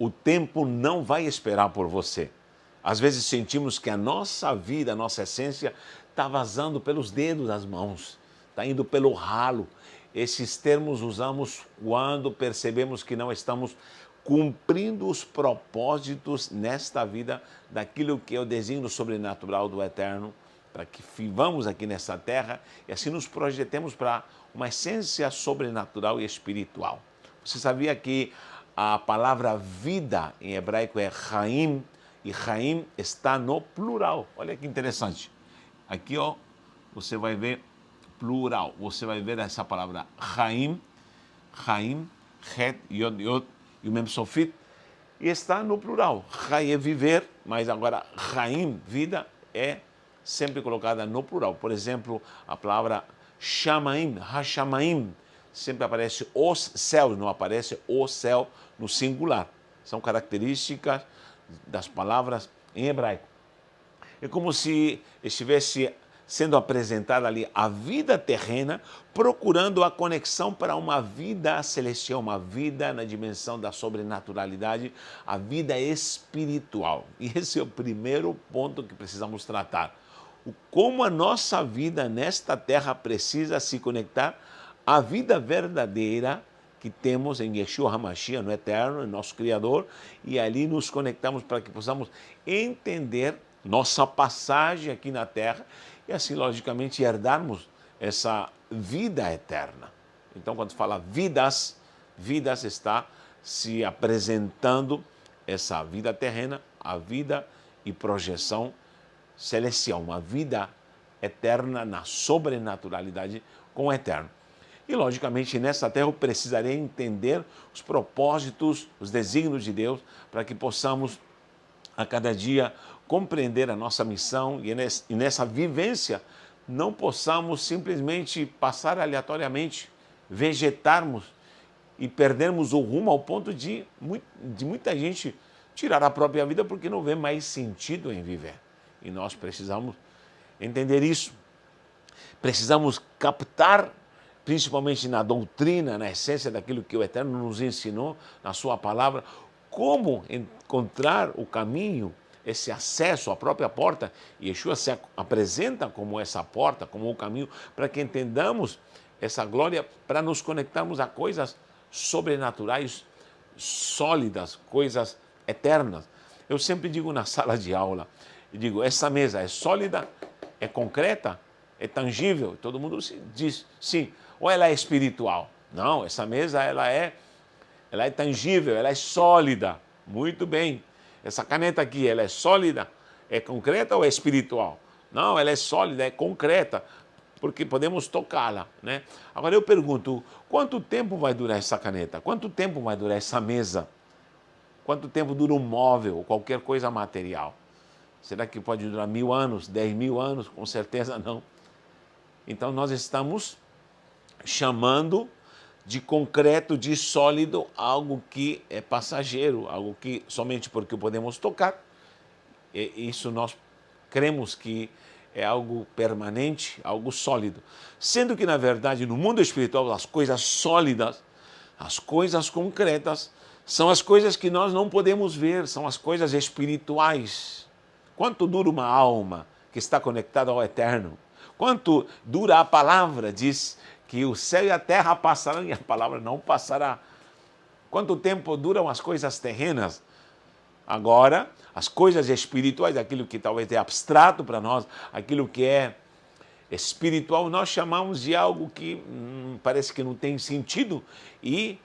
o tempo não vai esperar por você. Às vezes sentimos que a nossa vida, a nossa essência, está vazando pelos dedos das mãos, está indo pelo ralo. Esses termos usamos quando percebemos que não estamos cumprindo os propósitos nesta vida daquilo que é o desígnio sobrenatural do Eterno, para que vivamos aqui nessa terra e assim nos projetemos para uma essência sobrenatural e espiritual. Você sabia que a palavra vida em hebraico é Chaim, e Chaim está no plural. Olha que interessante. Aqui, ó, você vai ver plural. Você vai ver essa palavra Chaim, Chaim, Het, Yod, Yod, e o Mem Sofit, e está no plural. Chai é viver, mas agora Chaim, vida, é sempre colocada no plural. Por exemplo, a palavra Shamaim, Hashamaim, sempre aparece os céus, não aparece o céu no singular. São características das palavras em hebraico. É como se estivesse sendo apresentada ali a vida terrena, procurando a conexão para uma vida celestial, uma vida na dimensão da sobrenaturalidade, a vida espiritual. E esse é o primeiro ponto que precisamos tratar. Como a nossa vida nesta terra precisa se conectar à vida verdadeira que temos em Yeshua HaMashiach, no Eterno, nosso Criador, e ali nos conectamos para que possamos entender nossa passagem aqui na Terra e assim, logicamente, herdarmos essa vida eterna. Então, quando fala vidas, vidas está se apresentando essa vida terrena, a vida e projeção celestial, uma vida eterna na sobrenaturalidade com o Eterno. E, logicamente, nessa terra eu precisarei entender os propósitos, os desígnios de Deus, para que possamos, a cada dia, compreender a nossa missão e nessa vivência não possamos simplesmente passar aleatoriamente, vegetarmos e perdermos o rumo ao ponto de muita gente tirar a própria vida porque não vê mais sentido em viver. E nós precisamos entender isso. Precisamos captar, principalmente na doutrina, na essência daquilo que o Eterno nos ensinou, na sua palavra, como encontrar o caminho, esse acesso à própria porta. E Yeshua se apresenta como essa porta, como o caminho, para que entendamos essa glória, para nos conectarmos a coisas sobrenaturais, sólidas, coisas eternas. Eu sempre digo na sala de aula, eu digo, essa mesa é sólida, é concreta, é tangível? Todo mundo diz sim. Ou ela é espiritual? Não, essa mesa ela é tangível, ela é sólida. Muito bem. Essa caneta aqui, ela é sólida, é concreta ou é espiritual? Não, ela é sólida, é concreta, porque podemos tocá-la, né? Agora eu pergunto, quanto tempo vai durar essa caneta? Quanto tempo vai durar essa mesa? Quanto tempo dura um móvel ou qualquer coisa material? Será que pode durar 1000 anos, 10.000 anos? Com certeza não. Então nós estamos chamando de concreto, de sólido, algo que é passageiro, algo que somente porque podemos tocar, isso nós cremos que é algo permanente, algo sólido. Sendo que, na verdade, no mundo espiritual, as coisas sólidas, as coisas concretas, são as coisas que nós não podemos ver, são as coisas espirituais. Quanto dura uma alma que está conectada ao Eterno? Quanto dura a palavra? Diz que o céu e a terra passarão e a palavra não passará. Quanto tempo duram as coisas terrenas? Agora, as coisas espirituais, aquilo que talvez é abstrato para nós, aquilo que é espiritual, nós chamamos de algo que parece que não tem sentido e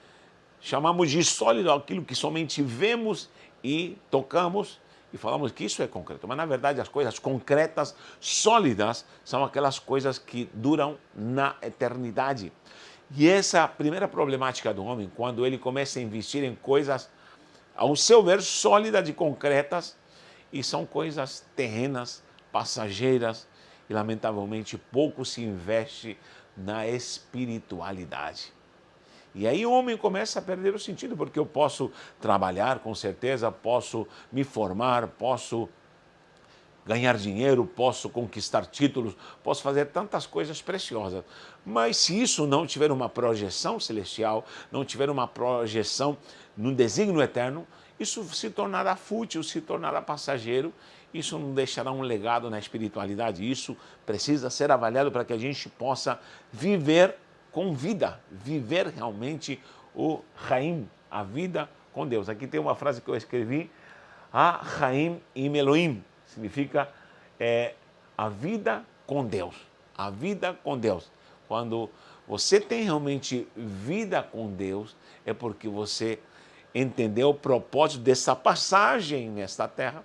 chamamos de sólido aquilo que somente vemos e tocamos e falamos que isso é concreto. Mas, na verdade, as coisas concretas, sólidas, são aquelas coisas que duram na eternidade. E essa é a primeira problemática do homem, quando ele começa a investir em coisas, ao seu ver, sólidas e concretas, e são coisas terrenas, passageiras, e, lamentavelmente, pouco se investe na espiritualidade. E aí o homem começa a perder o sentido, porque eu posso trabalhar, com certeza, posso me formar, posso ganhar dinheiro, posso conquistar títulos, posso fazer tantas coisas preciosas. Mas se isso não tiver uma projeção celestial, não tiver uma projeção num desígnio eterno, isso se tornará fútil, se tornará passageiro, isso não deixará um legado na espiritualidade, isso precisa ser avaliado para que a gente possa viver com vida, viver realmente o Chaim, a vida com Deus. Aqui tem uma frase que eu escrevi, a Chaim im Elohim, significa a vida com Deus, a vida com Deus. Quando você tem realmente vida com Deus, é porque você entendeu o propósito dessa passagem nesta terra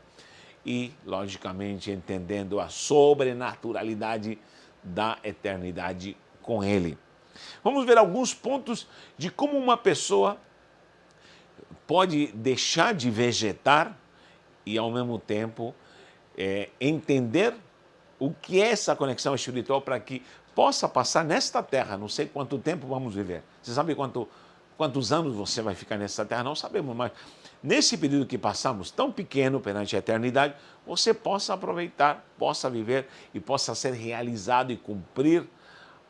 e, logicamente, entendendo a sobrenaturalidade da eternidade com Ele. Vamos ver alguns pontos de como uma pessoa pode deixar de vegetar e, ao mesmo tempo, entender o que é essa conexão espiritual para que possa passar nesta terra. Não sei quanto tempo vamos viver. Você sabe quantos anos você vai ficar nessa terra? Não sabemos, mas nesse período que passamos, tão pequeno perante a eternidade, você possa aproveitar, possa viver e possa ser realizado e cumprir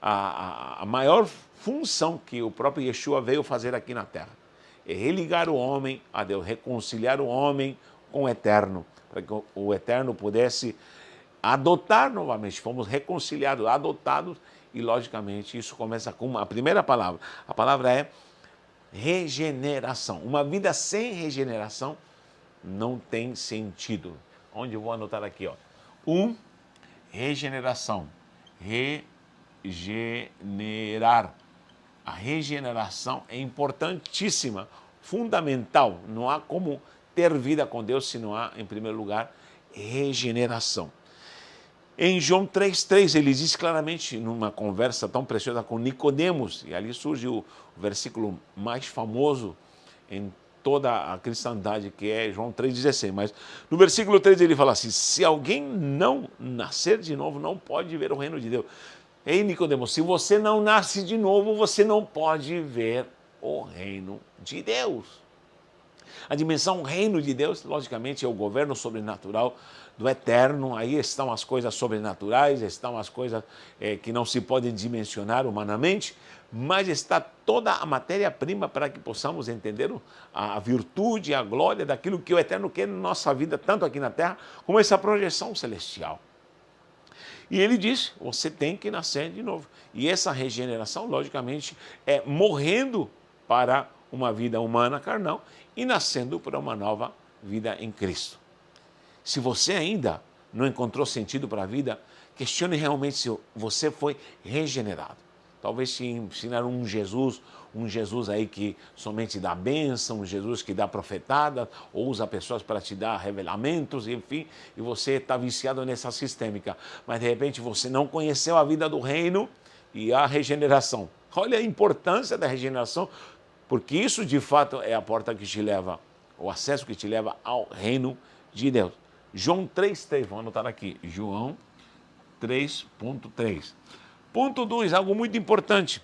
a maior função que o próprio Yeshua veio fazer aqui na terra. É religar o homem a Deus, reconciliar o homem com o Eterno, para que o Eterno pudesse adotar novamente. Fomos reconciliados, adotados, e logicamente isso começa com a primeira palavra. A palavra é regeneração. Uma vida sem regeneração não tem sentido. Onde eu vou anotar aqui, ó. Regeneração. Regenerar. A regeneração é importantíssima, fundamental. Não há como ter vida com Deus se não há, em primeiro lugar, regeneração. Em João 3,3, ele diz claramente, numa conversa tão preciosa com Nicodemos, e ali surge o versículo mais famoso em toda a cristandade, que é João 3,16. Mas no versículo 3 ele fala assim: se alguém não nascer de novo, não pode ver o reino de Deus. Ei, Nicodemos, se você não nasce de novo, você não pode ver o reino de Deus. A dimensão reino de Deus, logicamente, é o governo sobrenatural do eterno. Aí estão as coisas sobrenaturais, estão as coisas que não se podem dimensionar humanamente, mas está toda a matéria-prima para que possamos entender a virtude, a glória daquilo que o eterno quer na nossa vida, tanto aqui na terra, como essa projeção celestial. E ele diz, você tem que nascer de novo. E essa regeneração, logicamente, é morrendo para uma vida humana carnal e nascendo para uma nova vida em Cristo. Se você ainda não encontrou sentido para a vida, questione realmente se você foi regenerado. Talvez te ensinaram um Jesus aí que somente dá bênção, um Jesus que dá profetada, ou usa pessoas para te dar revelamentos, enfim, e você está viciado nessa sistêmica. Mas de repente você não conheceu a vida do reino e a regeneração. Olha a importância da regeneração, porque isso de fato é a porta que te leva, o acesso que te leva ao reino de Deus. João 3,3, vamos anotar aqui, João 3,3. Ponto 2, algo muito importante.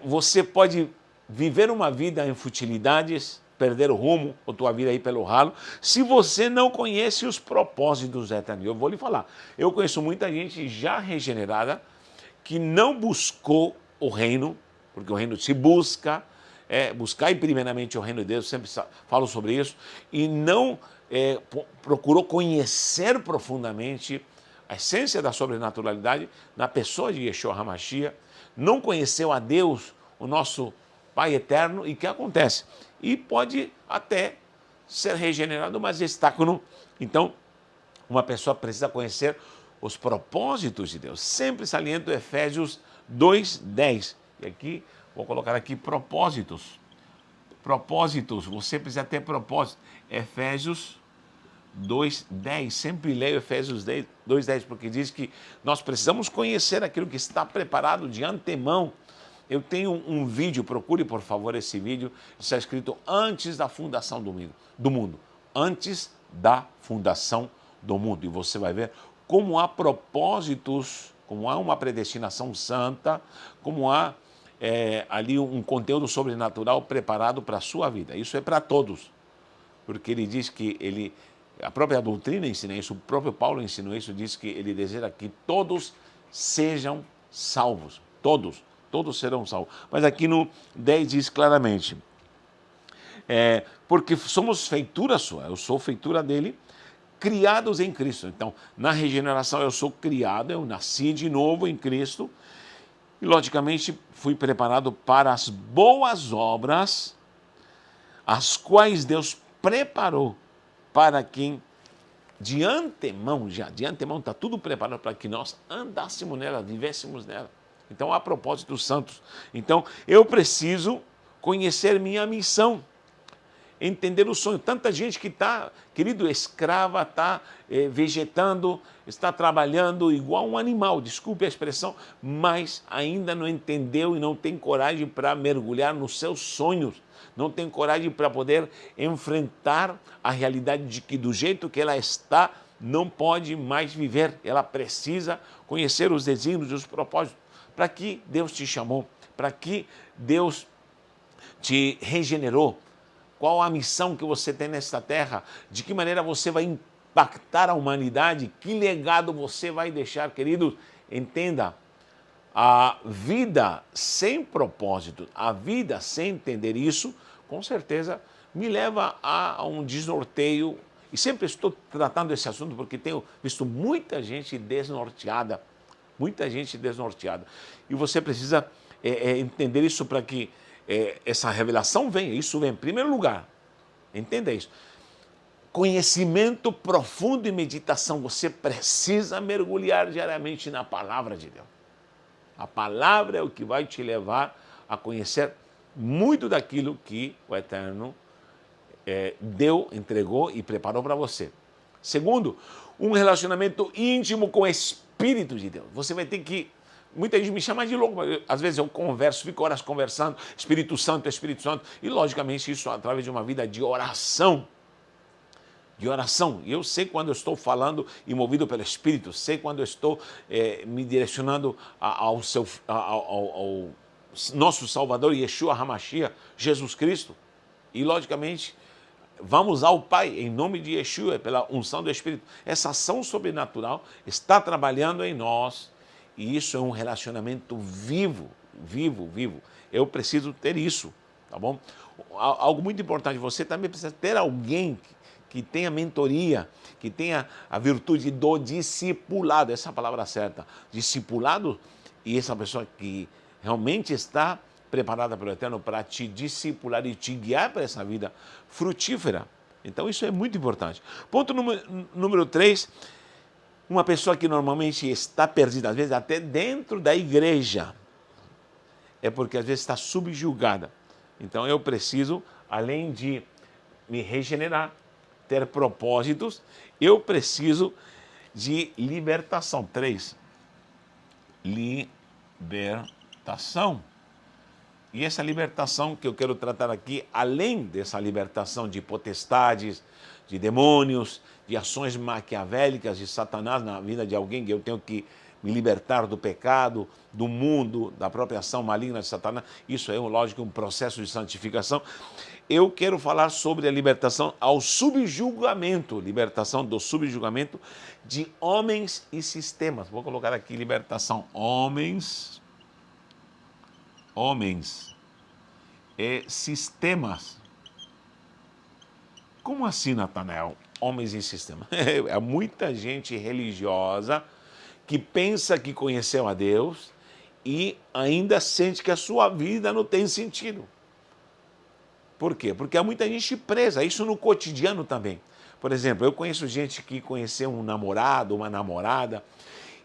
Você pode viver uma vida em futilidades, perder o rumo, ou tua vida aí pelo ralo, se você não conhece os propósitos eternos. Eu vou lhe falar, eu conheço muita gente já regenerada que não buscou o reino, porque o reino se busca, buscar primeiramente o reino de Deus, sempre falo sobre isso, e não procurou conhecer profundamente a essência da sobrenaturalidade na pessoa de Yeshua HaMashiach, não conheceu a Deus, o nosso Pai eterno, e o que acontece? E pode até ser regenerado, mas está. Então, uma pessoa precisa conhecer os propósitos de Deus. Sempre saliento Efésios 2:10. E aqui, vou colocar aqui propósitos. Propósitos, você precisa ter propósito. Efésios 2:10, sempre leio Efésios 2:10, porque diz que nós precisamos conhecer aquilo que está preparado de antemão. Eu tenho um vídeo, procure por favor esse vídeo, está escrito antes da fundação do mundo, antes da fundação do mundo, e você vai ver como há propósitos, como há uma predestinação santa, como há ali um conteúdo sobrenatural preparado para a sua vida. Isso é para todos, porque ele diz que a própria doutrina ensina isso, o próprio Paulo ensinou isso, diz que ele deseja que todos sejam salvos. Todos serão salvos. Mas aqui no 10 diz claramente, Porque somos feitura sua, eu sou feitura dele, criados em Cristo. Então, na regeneração eu sou criado, eu nasci de novo em Cristo e, logicamente, fui preparado para as boas obras, as quais Deus preparou para quem de antemão está tudo preparado para que nós andássemos nela, vivêssemos nela. Então, a propósito dos santos. Então, eu preciso conhecer minha missão, entender o sonho. Tanta gente que está, querido, escrava, está vegetando, está trabalhando igual um animal, desculpe a expressão, mas ainda não entendeu e não tem coragem para mergulhar nos seus sonhos, não tem coragem para poder enfrentar a realidade de que do jeito que ela está, não pode mais viver. Ela precisa conhecer os desígnios e os propósitos. Para que Deus te chamou? Para que Deus te regenerou? Qual a missão que você tem nesta terra? De que maneira você vai impactar a humanidade? Que legado você vai deixar, queridos? Entenda, a vida sem propósito, a vida sem entender isso, com certeza me leva a um desnorteio. E sempre estou tratando esse assunto porque tenho visto muita gente desnorteada. Muita gente desnorteada. E você precisa entender isso para que essa revelação venha. Isso vem em primeiro lugar. Entenda isso. Conhecimento profundo e meditação. Você precisa mergulhar diariamente na palavra de Deus. A palavra é o que vai te levar a conhecer muito daquilo que o Eterno deu, entregou e preparou para você. Segundo, um relacionamento íntimo com o Espírito de Deus. Você vai ter que... Muita gente me chama de louco, mas às vezes eu converso, fico horas conversando, Espírito Santo, e logicamente isso através de uma vida de oração. De oração. E eu sei quando eu estou falando e movido pelo Espírito, sei quando eu estou me direcionando ao nosso Salvador, Yeshua HaMashiach, Jesus Cristo. E logicamente vamos ao Pai, em nome de Yeshua, pela unção do Espírito. Essa ação sobrenatural está trabalhando em nós e isso é um relacionamento vivo, vivo, vivo. Eu preciso ter isso, tá bom? Algo muito importante, você também precisa ter alguém que tenha mentoria, que tenha a virtude do discipulado, essa é a palavra certa, discipulado, e essa pessoa que realmente está preparada pelo Eterno para te discipular e te guiar para essa vida frutífera. Então isso é muito importante. Ponto número 3, uma pessoa que normalmente está perdida, às vezes até dentro da igreja, é porque às vezes está subjugada. Então eu preciso, além de me regenerar, ter propósitos, eu preciso de libertação. 3, libertação. E essa libertação que eu quero tratar aqui, além dessa libertação de potestades, de demônios, de ações maquiavélicas de Satanás na vida de alguém, que eu tenho que me libertar do pecado, do mundo, da própria ação maligna de Satanás, isso é, lógico, um processo de santificação. Eu quero falar sobre a libertação ao subjugamento, libertação do subjugamento de homens e sistemas. Vou colocar aqui libertação, homens e sistemas. Como assim, Natanael? Homens e sistemas. É muita gente religiosa que pensa que conheceu a Deus e ainda sente que a sua vida não tem sentido. Por quê? Porque há muita gente presa, isso no cotidiano também. Por exemplo, eu conheço gente que conheceu um namorado, uma namorada,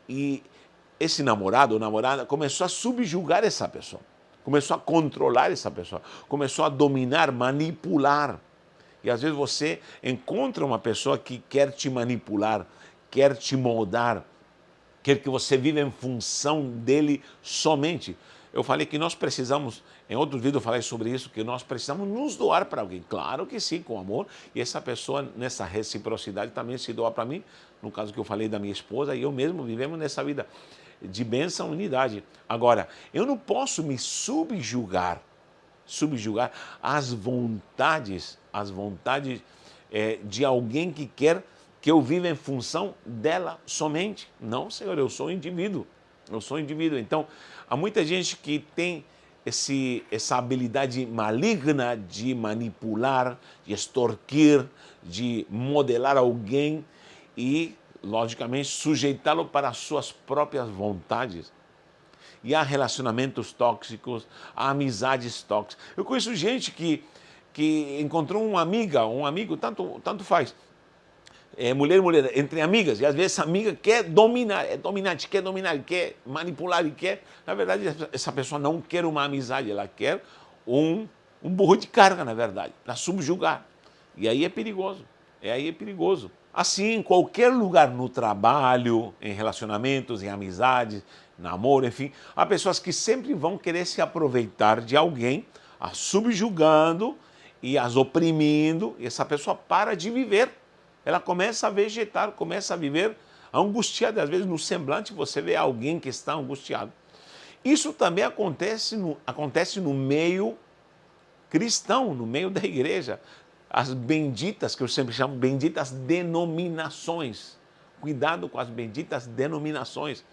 e esse namorado ou namorada começou a subjugar essa pessoa, começou a controlar essa pessoa, começou a dominar, manipular. E às vezes você encontra uma pessoa que quer te manipular, quer te moldar, quer que você viva em função dele somente. Eu falei que nós precisamos, em outro vídeo eu falei sobre isso, que nós precisamos nos doar para alguém. Claro que sim, com amor. E essa pessoa, nessa reciprocidade, também se doa para mim. No caso que eu falei da minha esposa, e eu mesmo vivemos nessa vida de bênção, unidade. Agora, eu não posso me subjugar às vontades de alguém que quer que eu viva em função dela somente. Não, Senhor, eu sou indivíduo. Então, há muita gente que tem essa habilidade maligna de manipular, de extorquir, de modelar alguém e, logicamente, sujeitá-lo para as suas próprias vontades. E há relacionamentos tóxicos, há amizades tóxicas. Eu conheço gente que encontrou uma amiga, um amigo, tanto faz. Mulher e mulher, entre amigas, e às vezes essa amiga quer dominar, é dominante, quer manipular e quer. Na verdade, essa pessoa não quer uma amizade, ela quer um burro de carga, na verdade, para subjugar. E aí é perigoso, Assim, em qualquer lugar, no trabalho, em relacionamentos, em amizades, namoro, enfim, há pessoas que sempre vão querer se aproveitar de alguém, as subjugando e as oprimindo, e essa pessoa para de viver. Ela começa a vegetar, começa a viver angustiada. Às vezes no semblante você vê alguém que está angustiado. Isso também acontece no meio cristão, no meio da igreja. As benditas, que eu sempre chamo benditas denominações. Cuidado com as benditas denominações,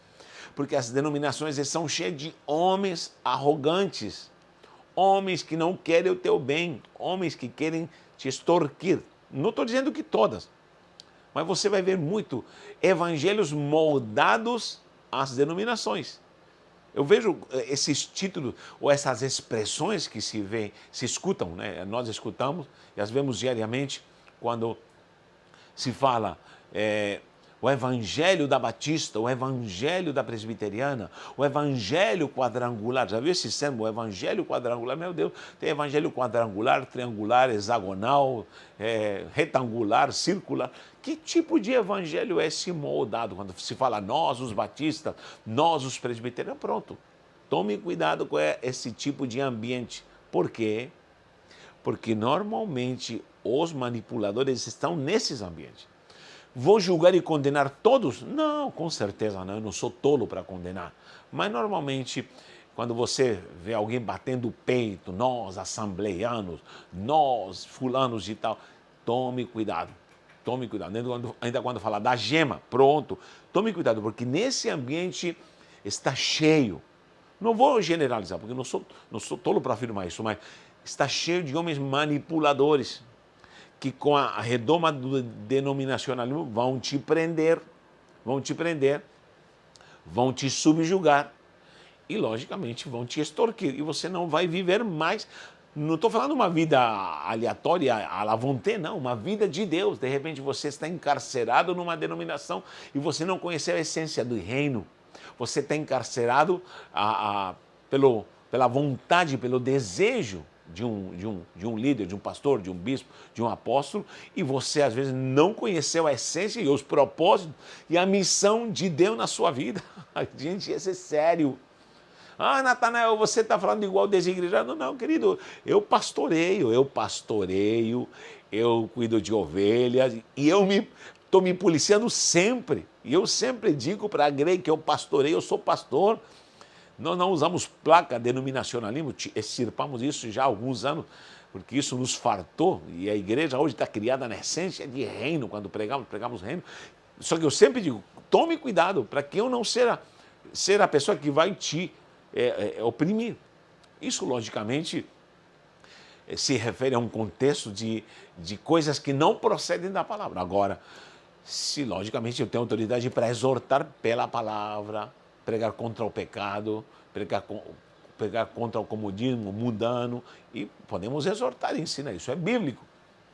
porque as denominações são cheias de homens arrogantes, homens que não querem o teu bem, homens que querem te extorquir. Não estou dizendo que todas, mas você vai ver muito evangelhos moldados às denominações. Eu vejo esses títulos ou essas expressões que se escutam, né? Nós escutamos e as vemos diariamente quando se fala o evangelho da Batista, o evangelho da Presbiteriana, o evangelho quadrangular. Já viu esse termo, o evangelho quadrangular? Meu Deus, tem evangelho quadrangular, triangular, hexagonal, retangular, circular. Que tipo de evangelho é esse moldado? Quando se fala nós, os batistas, nós, os presbiterianos, pronto. Tome cuidado com esse tipo de ambiente. Por quê? Porque normalmente os manipuladores estão nesses ambientes. Vou julgar e condenar todos? Não, com certeza não, eu não sou tolo para condenar. Mas normalmente, quando você vê alguém batendo o peito, nós assembleianos, nós fulanos e tal, tome cuidado. Tome cuidado. Ainda quando fala da gema, pronto. Tome cuidado, porque nesse ambiente está cheio. Não vou generalizar, porque não sou tolo para afirmar isso, mas está cheio de homens manipuladores que com a redoma do denominacionalismo vão te prender, vão te subjugar e, logicamente, vão te extorquir. E você não vai viver mais. Não estou falando uma vida aleatória, à la vontade, não. Uma vida de Deus. De repente você está encarcerado numa denominação e você não conheceu a essência do reino. Você está encarcerado pela vontade, pelo desejo de um líder, de um pastor, de um bispo, de um apóstolo, e você às vezes não conheceu a essência e os propósitos e a missão de Deus na sua vida. Gente, isso é sério. Ah, Natanael, você está falando igual desigrejado. Não, querido, eu pastoreio, eu cuido de ovelhas e eu estou me policiando sempre. E eu sempre digo para a igreja que eu pastoreio, eu sou pastor. Nós não usamos placa denominacionalismo, extirpamos isso já há alguns anos, porque isso nos fartou, e a igreja hoje está criada na essência de reino, quando pregamos reino. Só que eu sempre digo, tome cuidado para que eu não ser a pessoa que vai te oprimir. Isso, logicamente, se refere a um contexto de coisas que não procedem da palavra. Agora, se logicamente eu tenho autoridade para exortar pela palavra, pregar contra o pecado, pregar contra o comodismo mundano, e podemos exortar e ensinar, isso é bíblico.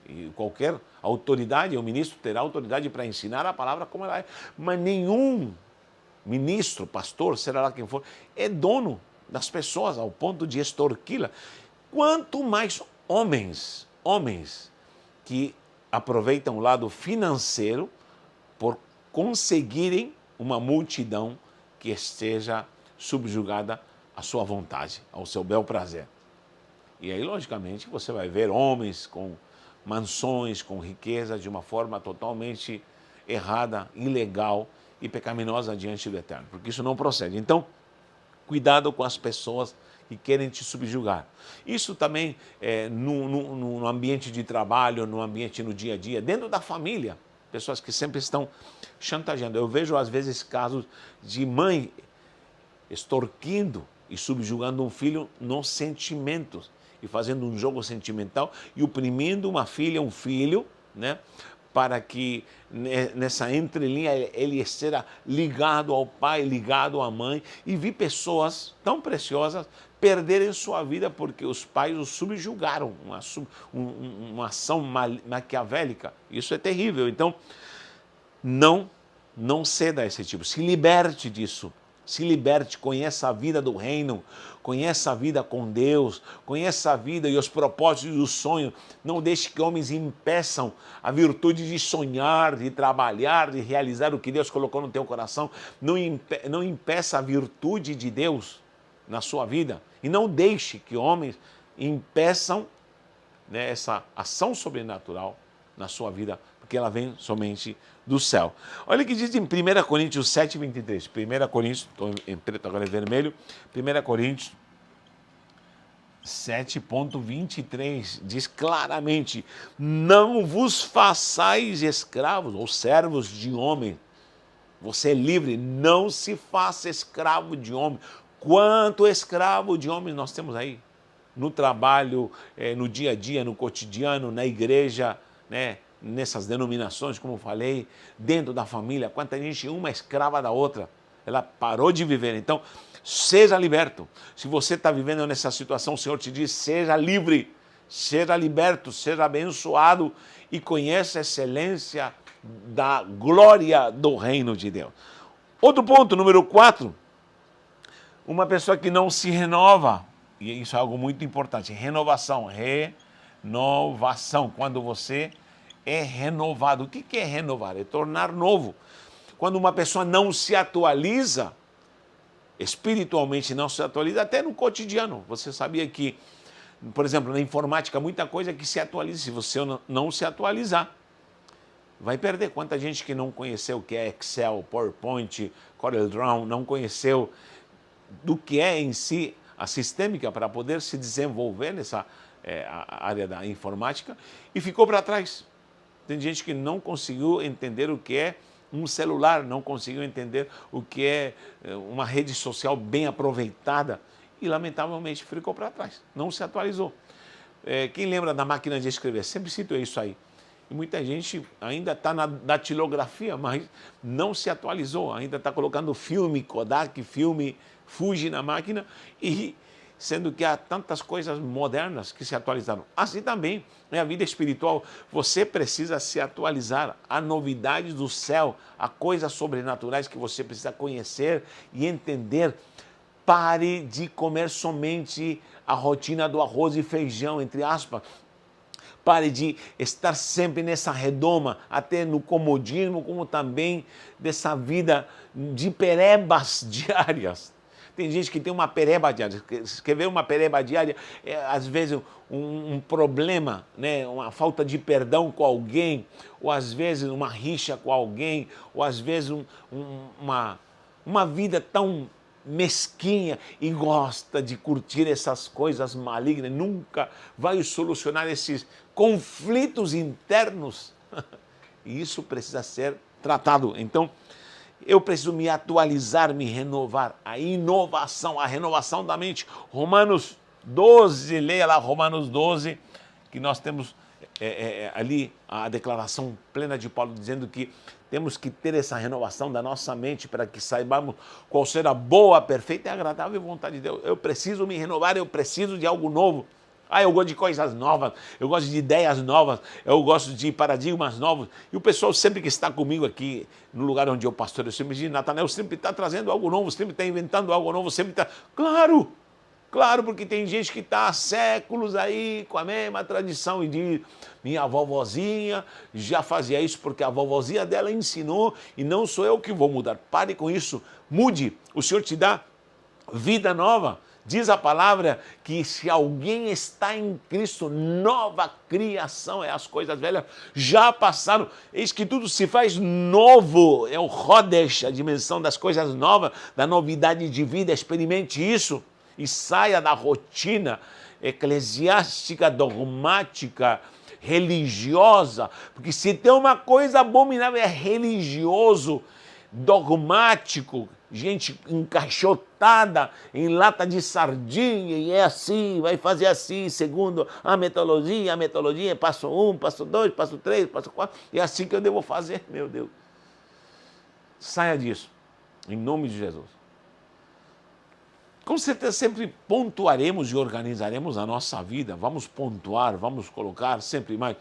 E qualquer autoridade, o ministro terá autoridade para ensinar a palavra como ela é, mas nenhum ministro, pastor, será lá quem for, é dono das pessoas ao ponto de extorquí-la. Quanto mais homens que aproveitam o lado financeiro por conseguirem uma multidão que esteja subjugada à sua vontade, ao seu bel prazer. E aí, logicamente, você vai ver homens com mansões, com riqueza, de uma forma totalmente errada, ilegal e pecaminosa diante do Eterno, porque isso não procede. Então, cuidado com as pessoas que querem te subjugar. Isso também no ambiente de trabalho, no ambiente no dia a dia, dentro da família, pessoas que sempre estão chantageando. Eu vejo, às vezes, casos de mãe extorquindo e subjugando um filho nos sentimentos e fazendo um jogo sentimental e oprimindo uma filha, um filho, né? Para que nessa entrelinha ele esteja ligado ao pai, ligado à mãe, e vi pessoas tão preciosas perderem sua vida porque os pais os subjugaram, uma ação maquiavélica. Isso é terrível. Então, não ceda a esse tipo, se liberte disso. Se liberte, conheça a vida do reino, conheça a vida com Deus, conheça a vida e os propósitos do sonho. Não deixe que homens impeçam a virtude de sonhar, de trabalhar, de realizar o que Deus colocou no teu coração. Não impeça a virtude de Deus na sua vida. E não deixe que homens impeçam, né, essa ação sobrenatural na sua vida, porque ela vem somente do céu. Olha o que diz em 1 Coríntios 7, 23. 1 Coríntios, estou em preto, agora é vermelho. 1 Coríntios 7,23 diz claramente: não vos façais escravos ou servos de homem. Você é livre, não se faça escravo de homem. Quanto escravo de homem nós temos aí? No trabalho, no dia a dia, no cotidiano, na igreja, né? Nessas denominações, como eu falei, dentro da família, quanta gente, uma escrava da outra, ela parou de viver. Então, seja liberto. Se você está vivendo nessa situação, o Senhor te diz, seja livre, seja liberto, seja abençoado e conheça a excelência da glória do reino de Deus. Outro ponto, número 4, uma pessoa que não se renova, e isso é algo muito importante, renovação, quando você é renovado. O que é renovar? É tornar novo. Quando uma pessoa não se atualiza, espiritualmente não se atualiza, até no cotidiano. Você sabia que, por exemplo, na informática, muita coisa que se atualiza. Se você não se atualizar, vai perder. Quanta gente que não conheceu o que é Excel, PowerPoint, CorelDRAW, não conheceu do que é em si a sistêmica para poder se desenvolver nessa área da informática e ficou para trás. Tem gente que não conseguiu entender o que é um celular, não conseguiu entender o que é uma rede social bem aproveitada e, lamentavelmente, ficou para trás, não se atualizou. Quem lembra da máquina de escrever? Sempre cito isso aí. E muita gente ainda está na datilografia, mas não se atualizou, ainda está colocando filme Kodak, filme Fuji na máquina, e sendo que há tantas coisas modernas que se atualizaram. Assim também é a vida espiritual. Você precisa se atualizar a novidades do céu, a coisas sobrenaturais que você precisa conhecer e entender. Pare de comer somente a rotina do arroz e feijão, entre aspas. Pare de estar sempre nessa redoma, até no comodismo, como também dessa vida de perebas diárias. Tem gente que tem uma pereba diária. Escrever uma pereba diária é, às vezes, um problema, né? Uma falta de perdão com alguém, ou às vezes uma rixa com alguém, ou às vezes uma vida tão mesquinha e gosta de curtir essas coisas malignas, nunca vai solucionar esses conflitos internos. E isso precisa ser tratado. Então, eu preciso me atualizar, me renovar. A inovação, a renovação da mente. Romanos 12, leia lá Romanos 12, que nós temos ali a declaração plena de Paulo dizendo que temos que ter essa renovação da nossa mente para que saibamos qual será a boa, perfeita e agradável vontade de Deus. Eu preciso me renovar, eu preciso de algo novo. Eu gosto de coisas novas, eu gosto de ideias novas, eu gosto de paradigmas novos. E o pessoal sempre que está comigo aqui, no lugar onde eu pastor, eu sempre digo, Natanael sempre está trazendo algo novo, sempre está inventando algo novo, sempre está... Claro, porque tem gente que está há séculos aí com a mesma tradição e diz, minha vovozinha já fazia isso porque a vovozinha dela ensinou e não sou eu que vou mudar. Pare com isso, mude, o Senhor te dá vida nova. Diz a palavra que se alguém está em Cristo, nova criação, as coisas velhas já passaram, eis que tudo se faz novo, é o Rodesh, a dimensão das coisas novas, da novidade de vida, experimente isso e saia da rotina eclesiástica, dogmática, religiosa, porque se tem uma coisa abominável é religioso, dogmático, gente encaixotada em lata de sardinha, e é assim, vai fazer assim, segundo a metodologia, é passo 1, passo 2, passo 3, passo 4, é assim que eu devo fazer, meu Deus. Saia disso, em nome de Jesus. Com certeza sempre pontuaremos e organizaremos a nossa vida, vamos pontuar, vamos colocar sempre mais.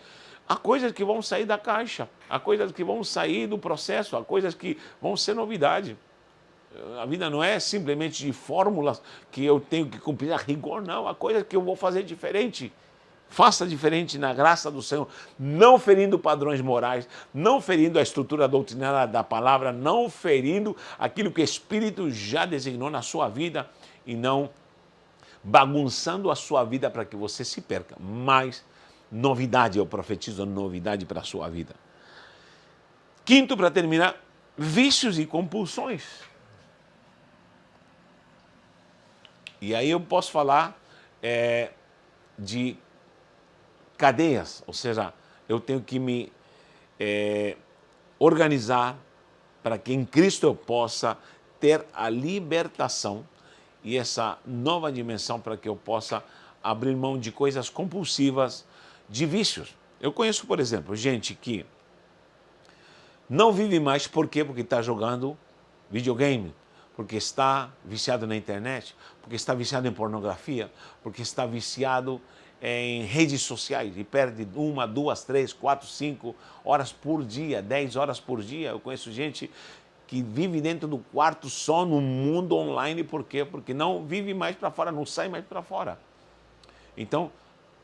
Há coisas que vão sair da caixa, há coisas que vão sair do processo, há coisas que vão ser novidade. A vida não é simplesmente de fórmulas que eu tenho que cumprir a rigor, não. Há coisas que eu vou fazer diferente. Faça diferente na graça do Senhor, não ferindo padrões morais, não ferindo a estrutura doutrinária da palavra, não ferindo aquilo que o Espírito já designou na sua vida e não bagunçando a sua vida para que você se perca. Mas novidade, eu profetizo novidade para a sua vida. Quinto, para terminar, vícios e compulsões. E aí eu posso falar de cadeias, ou seja, eu tenho que me organizar para que em Cristo eu possa ter a libertação e essa nova dimensão para que eu possa abrir mão de coisas compulsivas, de vícios. Eu conheço, por exemplo, gente que não vive mais, por quê? Porque está jogando videogame, porque está viciado na internet, porque está viciado em pornografia, porque está viciado em redes sociais e perde 1, 2, 3, 4, 5 horas por dia, 10 horas por dia. Eu conheço gente que vive dentro do quarto só no mundo online, por quê? Porque não vive mais para fora, não sai mais para fora. Então,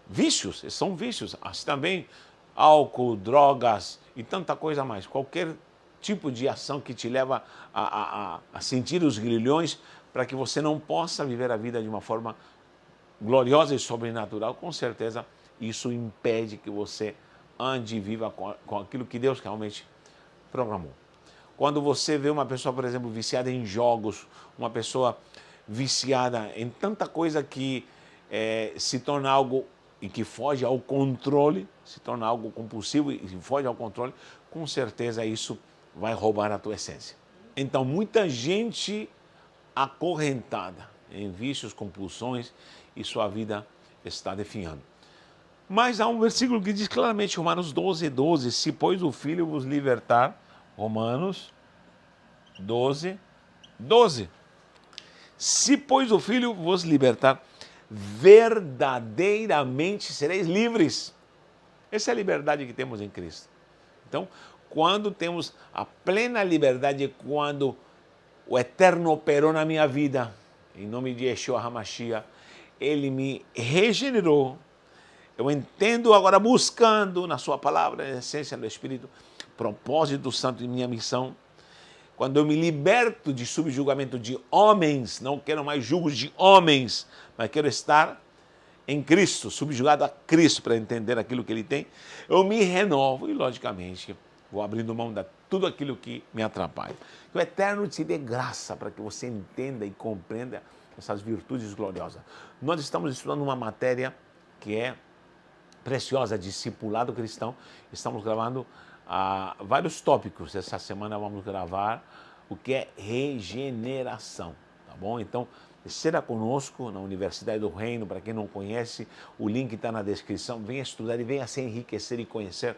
vícios, são vícios. Assim também álcool, drogas e tanta coisa mais. Qualquer tipo de ação que te leva a sentir os grilhões para que você não possa viver a vida de uma forma gloriosa e sobrenatural, com certeza isso impede que você ande e viva com aquilo que Deus realmente programou. Quando você vê uma pessoa, por exemplo, viciada em jogos, uma pessoa viciada em tanta coisa que se torna algo e que foge ao controle, se torna algo compulsivo e foge ao controle, com certeza isso vai roubar a tua essência. Então, muita gente acorrentada em vícios, compulsões, e sua vida está definhando. Mas há um versículo que diz claramente, Romanos 12, 12, se pois o Filho vos libertar, Romanos 12, 12. Se pois o Filho vos libertar, verdadeiramente sereis livres. Essa é a liberdade que temos em Cristo. Então, quando temos a plena liberdade, é quando o Eterno operou na minha vida, em nome de Yeshua HaMashiach, Ele me regenerou. Eu entendo agora, buscando na sua palavra, na essência do Espírito, propósito santo de minha missão. Quando eu me liberto de subjugamento de homens, não quero mais julgos de homens, mas quero estar em Cristo, subjugado a Cristo para entender aquilo que Ele tem, eu me renovo e, logicamente, vou abrindo mão de tudo aquilo que me atrapalha. Que o Eterno te dê graça para que você entenda e compreenda essas virtudes gloriosas. Nós estamos estudando uma matéria que é preciosa, discipulado cristão. Estamos gravando vários tópicos. Essa semana vamos gravar o que é regeneração, tá bom? Então, será conosco na Universidade do Reino. Para quem não conhece, o link está na descrição. Venha estudar e venha se enriquecer e conhecer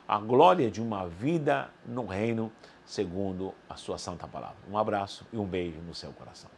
a glória de uma vida no reino segundo a sua santa palavra. Um abraço e um beijo no seu coração.